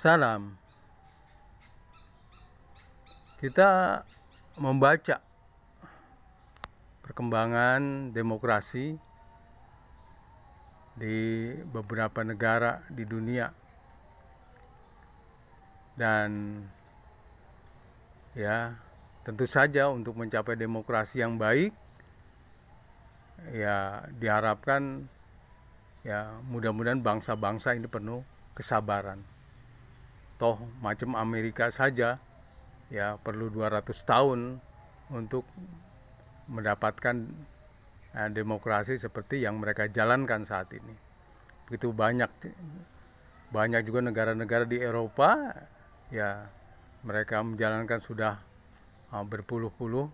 Salam. Kita membaca perkembangan demokrasi di beberapa negara di dunia, dan ya tentu saja untuk mencapai demokrasi yang baik ya diharapkan ya mudah-mudahan bangsa-bangsa ini penuh kesabaran. Toh macam Amerika saja ya perlu 200 tahun untuk mendapatkan demokrasi seperti yang mereka jalankan saat ini. Begitu banyak juga negara-negara di Eropa ya mereka menjalankan sudah berpuluh-puluh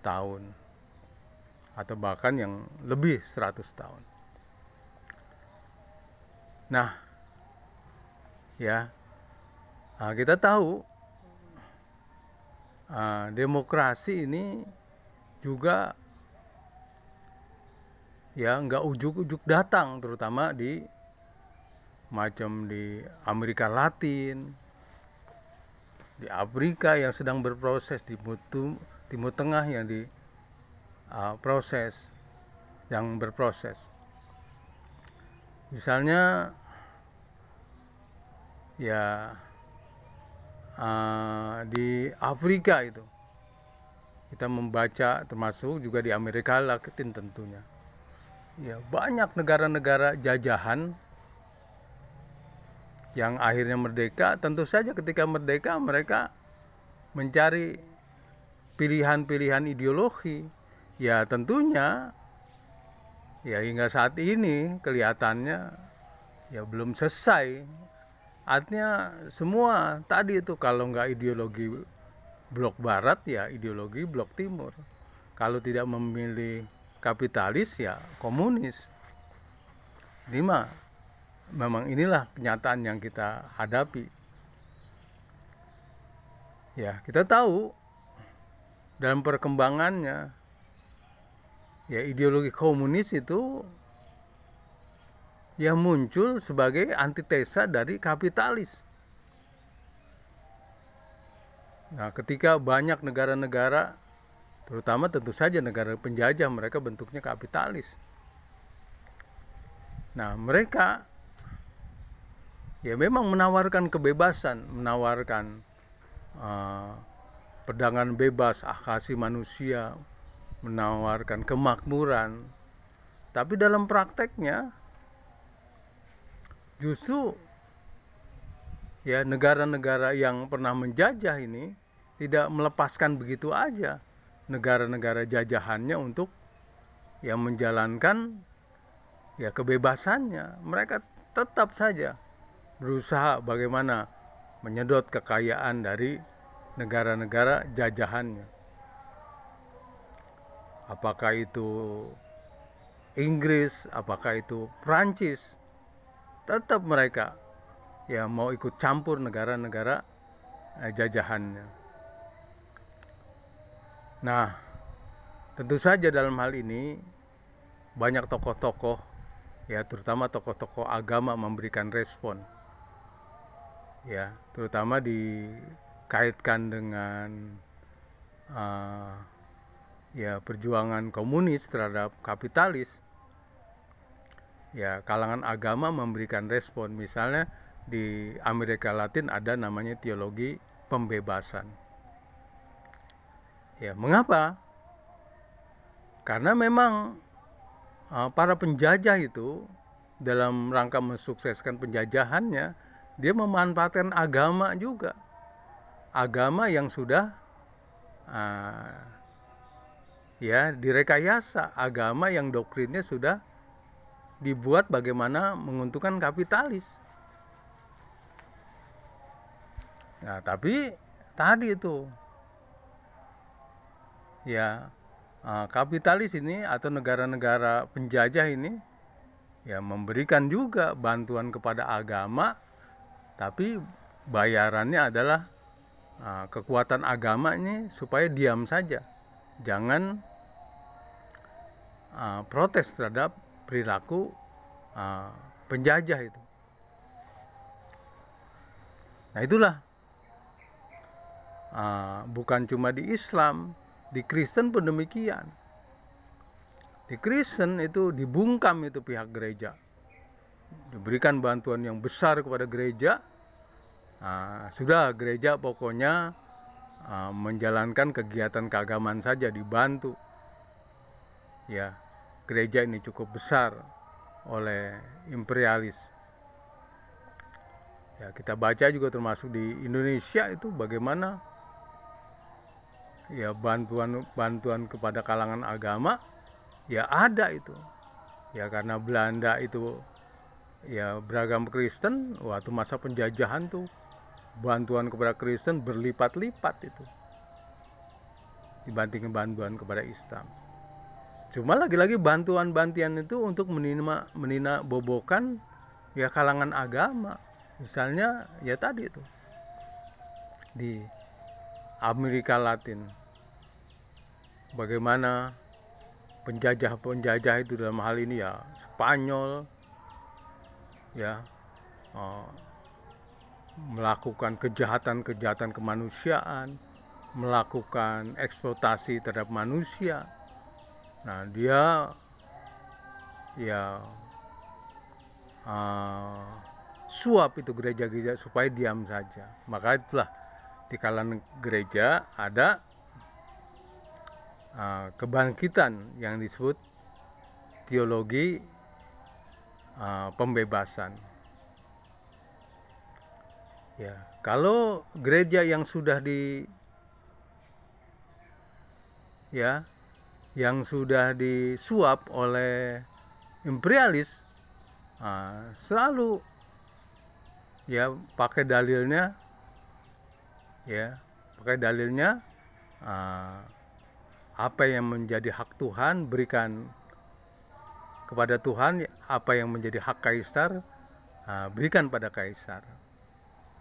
tahun atau bahkan yang lebih 100 tahun. Nah, ya kita tahu demokrasi ini juga ya nggak ujuk-ujuk datang, terutama di Amerika Latin, di Afrika yang sedang berproses, di Timur Tengah yang berproses. Misalnya ya di Afrika itu kita membaca, termasuk juga di Amerika Latin tentunya ya, banyak negara-negara jajahan yang akhirnya merdeka. Tentu saja ketika merdeka mereka mencari pilihan-pilihan ideologi ya, tentunya ya hingga saat ini kelihatannya ya belum selesai. Artinya semua tadi itu, kalau nggak ideologi blok barat ya ideologi blok timur. Kalau tidak memilih kapitalis ya komunis. Ini memang inilah kenyataan yang kita hadapi. Ya, kita tahu dalam perkembangannya ya ideologi komunis itu ya muncul sebagai antitesa dari kapitalis. Nah, ketika banyak negara-negara, terutama tentu saja negara penjajah, mereka bentuknya kapitalis. Nah, mereka ya memang menawarkan kebebasan, menawarkan perdagangan bebas, hak asasi manusia, menawarkan kemakmuran. Tapi dalam prakteknya justru ya negara-negara yang pernah menjajah ini tidak melepaskan begitu aja negara-negara jajahannya untuk ya menjalankan ya kebebasannya. Mereka tetap saja berusaha bagaimana menyedot kekayaan dari negara-negara jajahannya. Apakah itu Inggris, apakah itu Prancis, tetap mereka ya mau ikut campur negara-negara jajahannya. Nah, tentu saja dalam hal ini banyak tokoh-tokoh ya, terutama tokoh-tokoh agama memberikan respon. Ya, terutama dikaitkan dengan ya perjuangan komunis terhadap kapitalis. Ya, kalangan agama memberikan respon. Misalnya di Amerika Latin ada namanya teologi pembebasan. Ya, mengapa? Karena memang para penjajah itu dalam rangka mensukseskan penjajahannya, dia memanfaatkan agama juga. Agama yang sudah ya direkayasa, agama yang doktrinnya sudah dibuat bagaimana menguntungkan kapitalis. Nah, tapi tadi itu ya kapitalis ini atau negara-negara penjajah ini ya memberikan juga bantuan kepada agama, tapi bayarannya adalah kekuatan agama ini supaya diam saja, jangan protes terhadap perilaku penjajah itu. Nah itulah, bukan cuma di Islam, di Kristen pun demikian. Di Kristen itu dibungkam itu pihak gereja, diberikan bantuan yang besar kepada gereja. Sudah gereja pokoknya menjalankan kegiatan keagamaan saja, dibantu. Ya, gereja ini cukup besar oleh imperialis. Ya, kita baca juga termasuk di Indonesia itu bagaimana ya bantuan kepada kalangan agama ya ada itu. Ya karena Belanda itu ya beragama Kristen, waktu masa penjajahan tuh bantuan kepada Kristen berlipat-lipat itu dibanding bantuan kepada Islam. Cuma lagi-lagi bantuan-bantuan itu untuk menina bobokan ya kalangan agama. Misalnya ya tadi itu di Amerika Latin, bagaimana penjajah itu dalam hal ini ya Spanyol ya melakukan kejahatan kemanusiaan, melakukan eksploitasi terhadap manusia. Nah dia ya suap itu gereja-gereja supaya diam saja. Maka itulah di kalangan gereja ada kebangkitan yang disebut teologi pembebasan. Ya, kalau gereja yang sudah disuap oleh imperialis, selalu ya pakai dalilnya apa yang menjadi hak Tuhan berikan kepada Tuhan, apa yang menjadi hak kaisar berikan pada kaisar.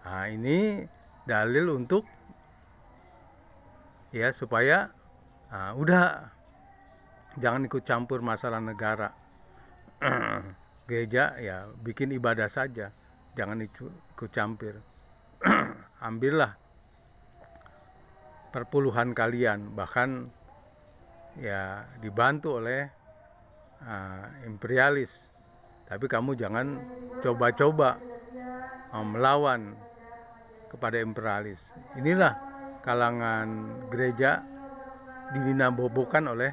Nah, ini dalil untuk ya supaya udah jangan ikut campur masalah negara. Gereja ya bikin ibadah saja, jangan ikut campur. Ambillah perpuluhan kalian, bahkan ya dibantu oleh imperialis, tapi kamu jangan coba-coba melawan kepada imperialis. Inilah kalangan gereja dinabobokan oleh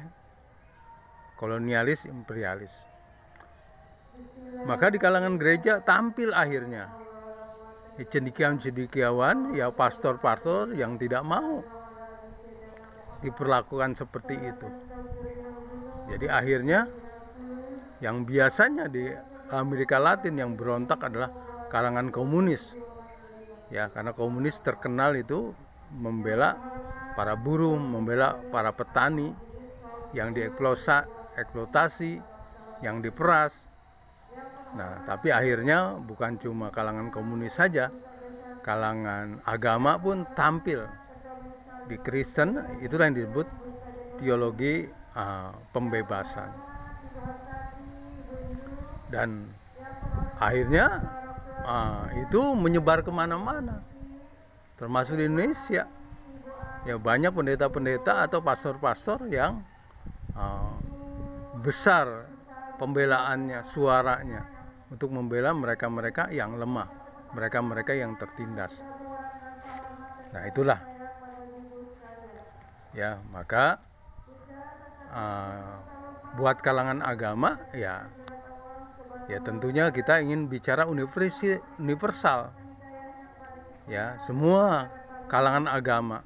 kolonialis imperialis. Maka di kalangan gereja tampil akhirnya cendekiawan ya pastor-pastor yang tidak mau diperlakukan seperti itu. Jadi akhirnya yang biasanya di Amerika Latin yang berontak adalah kalangan komunis. Ya, karena komunis terkenal itu membela para buruh, membela para petani yang dieksploitasi, yang diperas. Nah, tapi akhirnya bukan cuma kalangan komunis saja, kalangan agama pun tampil. Di Kristen itulah yang disebut teologi pembebasan. Dan akhirnya itu menyebar kemana-mana, termasuk di Indonesia. Ya banyak pendeta-pendeta atau pastor-pastor yang besar pembelaannya, suaranya untuk membela mereka-mereka yang lemah, mereka-mereka yang tertindas. Nah itulah ya, maka buat kalangan agama ya tentunya kita ingin bicara universal ya, semua kalangan agama,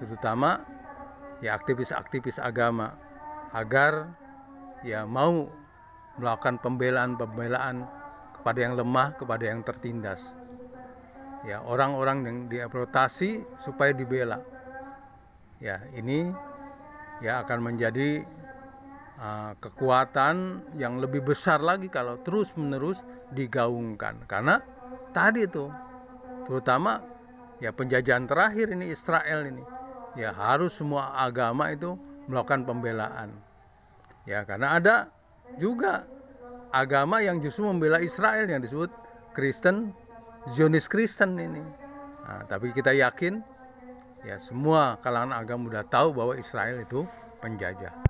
terutama ya aktivis-aktivis agama, agar ya mau melakukan pembelaan kepada yang lemah, kepada yang tertindas. Ya, orang-orang yang dieksploitasi supaya dibela. Ya, ini ya akan menjadi kekuatan yang lebih besar lagi kalau terus-menerus digaungkan. Karena tadi itu, terutama ya penjajahan terakhir ini Israel ini, ya harus semua agama itu melakukan pembelaan. Ya, karena ada juga agama yang justru membela Israel yang disebut Kristen, Zionis Kristen ini. Nah, tapi kita yakin ya semua kalangan agama udah tahu bahwa Israel itu penjajah.